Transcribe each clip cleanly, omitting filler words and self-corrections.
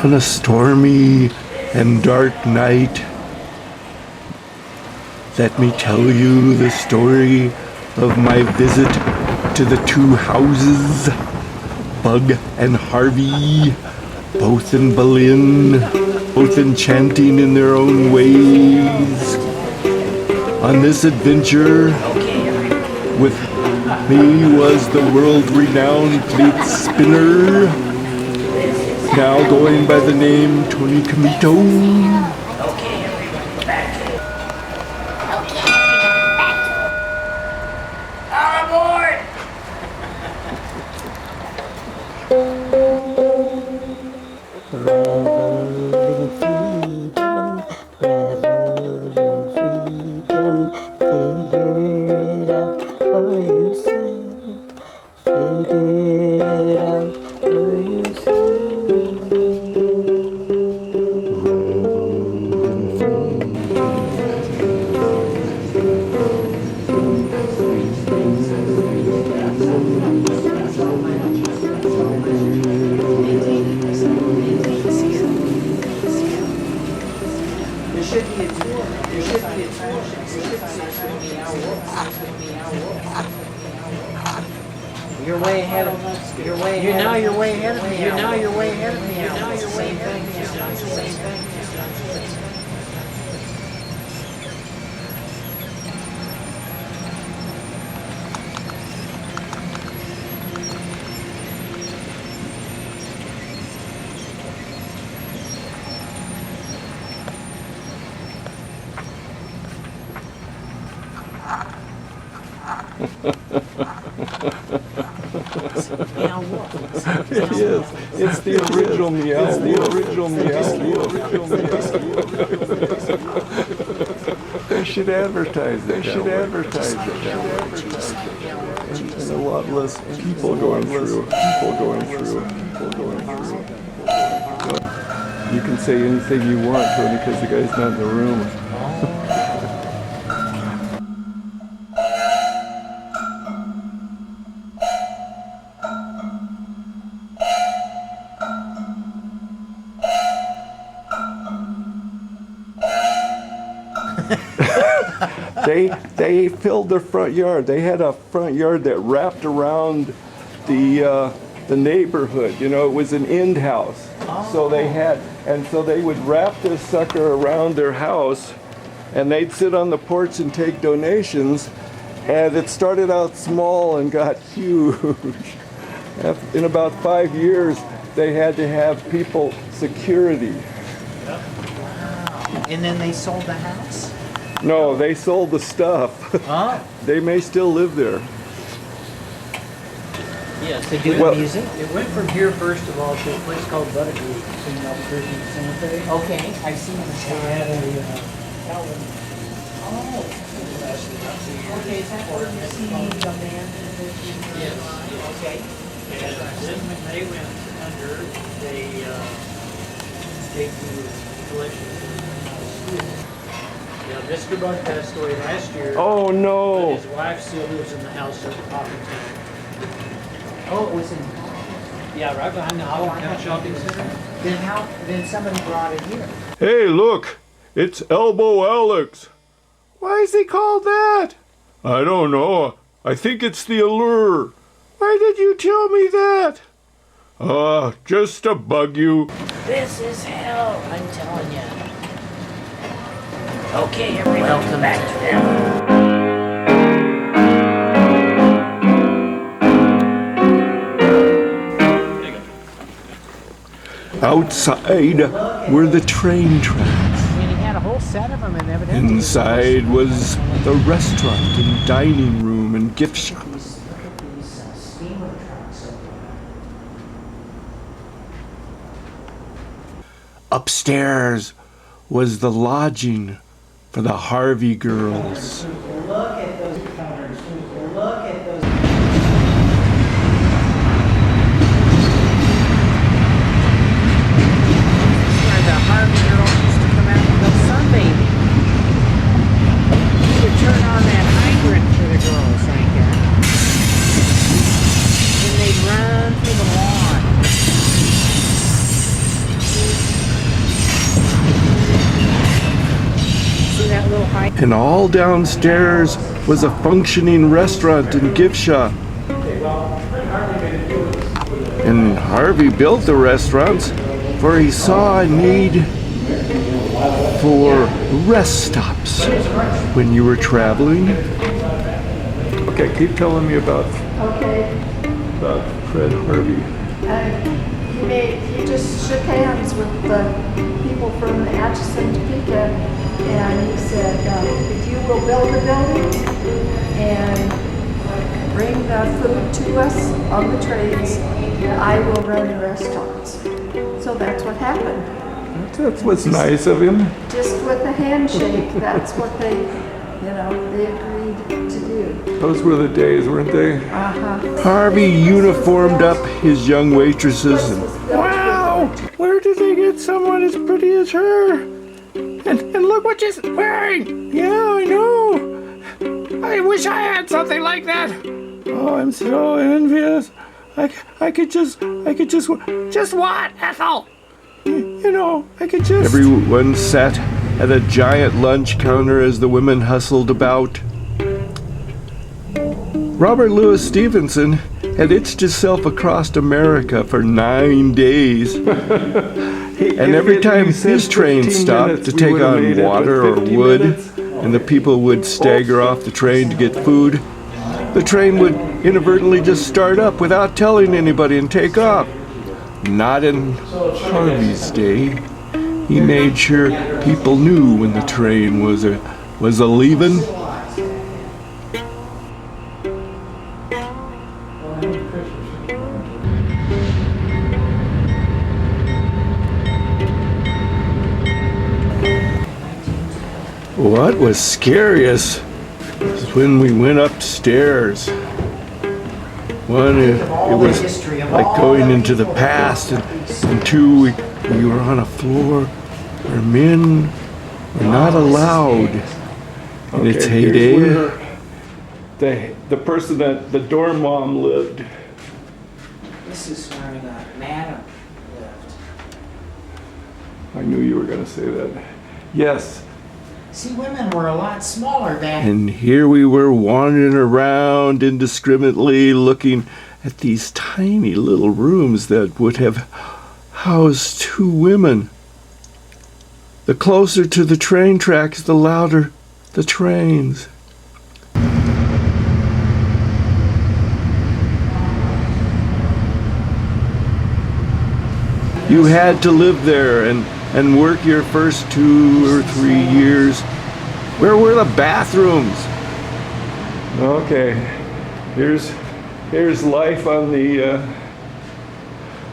On a stormy and dark night, let me tell you the story of my visit to the two houses, Bugg and Harvey, both in Berlin, both enchanting in their own ways. On this adventure with me was the world-renowned plate spinner, now going by the name Tony Comito. All aboard! You're way ahead of me. You're way ahead. Now you're way ahead of me. Now you're way ahead of me. Now you're way ahead of me. Meow what? It is. It's the original meow. It's the original meow. They should advertise it. They should advertise it. And a lot less people going through. You can say anything you want, Tony, because the guy's not in the room. They filled their front yard. They had a front yard that wrapped around the neighborhood. You know, it was an end house. So they had, and so they would wrap this sucker around their house, and they'd sit on the porch and take donations. And it started out small and got huge. In about 5 years, they had to have people security. And then they sold the house? No, they sold the stuff. Oh. They may still live there. Yes, they do Well, the music? It went from here first of all to a place called Bugg in Albuquerque Cemetery. Okay, I've seen the They sign. had a Calvin Oh. Okay, is that where you see the band? Yes. Okay. And then when they went under, they gave the collection to the school. Now, Mr. Bugg passed away last year. Oh But no! his wife still lives in the house at Hopkinton. Oh, it was in, Yeah, right behind the Hopkinton Shopping Center. then somebody brought it here. Hey, look! It's Elbow Alex. Why is he called that? I don't know. I think it's the allure. Why did you tell me that? Just to bug you. This is hell, I'm telling you. Okay, everyone, Welcome back to to them. Outside were the train tracks. And he had a whole set of them and evidently. Inside was the restaurant and dining room and gift shop. Look at these steamer trucks over there. Upstairs was the lodging for the Harvey girls. Look at those counters. Look at those. Where the Harvey girls used to come out and go sunbathing. You would turn on that hydrant for the girls right there. And they'd run through the lawn. little high. And all downstairs was a functioning restaurant and gift shop. And Harvey built the restaurants, for he saw a need for rest stops when you were traveling. Okay, keep telling me about Fred Harvey. He just shook hands with the people from Atchison, Topeka, and he said, if you will build a building and bring the food to us on the trains, I will run the restaurants. So that's what happened. That's what's nice of him. Just with a handshake, that's what they agreed to do. Those were the days, weren't they? Uh-huh. Harvey uniformed up his young waitresses and, wow, where did they get someone as pretty as her? And look what she's wearing. Yeah, I know. I wish I had something like that. Oh, I'm so envious. I could just what, Ethel? You know, I could just... Everyone sat at a giant lunch counter as the women hustled about. Robert Louis Stevenson had itched himself across America for 9 days. And every time his train stopped to take on water or wood, and the people would stagger off the train to get food, the train would inadvertently just start up without telling anybody and take off. Not in Harvey's day. He made sure people knew when the train was a leaving. What was scariest was when we went upstairs. It was like going into the past, and two, we were on a floor where men were not allowed in its heyday. The person that the dorm mom lived. This is where the madam lived. I knew you were going to say that. Yes. See, women were a lot smaller back. And here we were wandering around indiscriminately, looking at these tiny little rooms that would have housed 2 women. The closer to the train tracks, the louder the trains. You had to live there and work your first 2 or 3 years. Where were the bathrooms? Okay, here's life on the.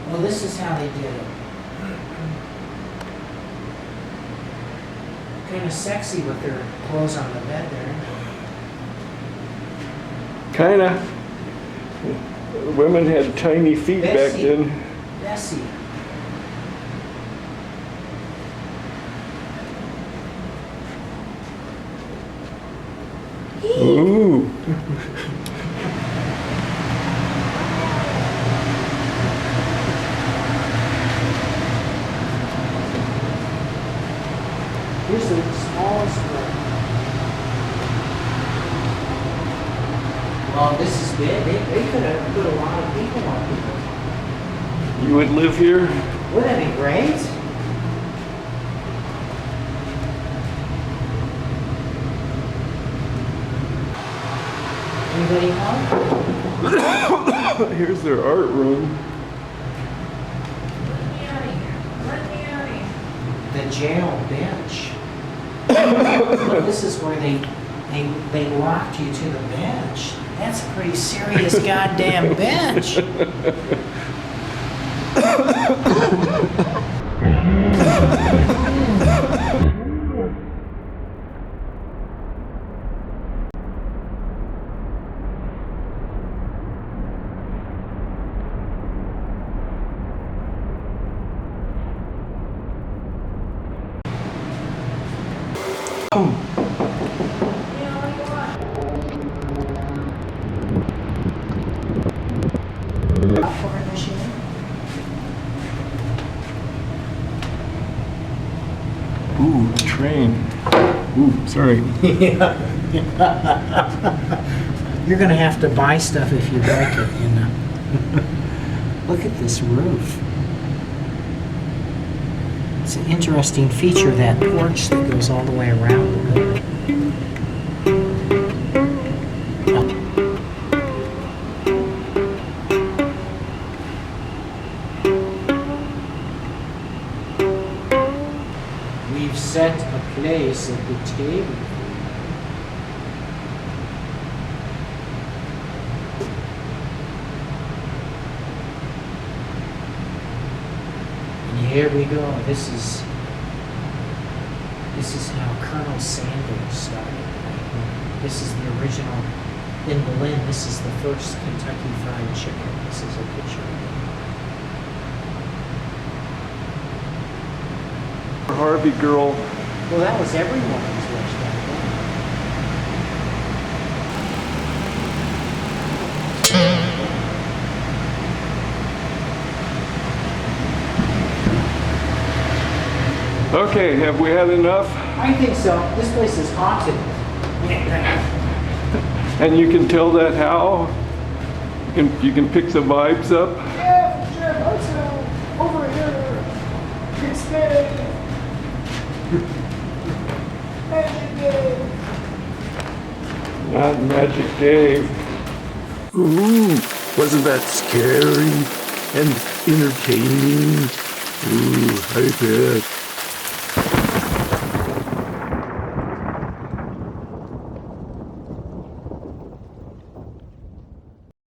Well, this is how they did it. Kind of sexy with their clothes on the bed there. Kinda. Women had tiny feet back then. Bessie. Ooh. Here's the smallest room. Well, this is big. They could have put a lot of people on here. You would live here? Wouldn't that be great? Anybody home? Here's their art room. Let me out of here. Let me out of here. The jail bench. Look, this is where they locked you to the bench. That's a pretty serious goddamn bench. Popcorn machine. Ooh, the train. train. Ooh, sorry. You're gonna have to buy stuff if you like it, you know. Look at this roof. It's an interesting feature, that porch that goes all the way around the building. We've set a place at the table. And here we go. This is how Colonel Sanders started. This is the original in Berlin. This is the first Kentucky Fried Chicken. This is a picture of it. Harvey girl. Well, that was everyone's wish back then. Okay, have we had enough? I think so. This place is haunted. And you can tell that how? You can pick the vibes up? Yeah, sure, let's over here. It's big. Magic Dave. Not Magic Dave. Ooh, wasn't that scary and entertaining? Ooh, I bet.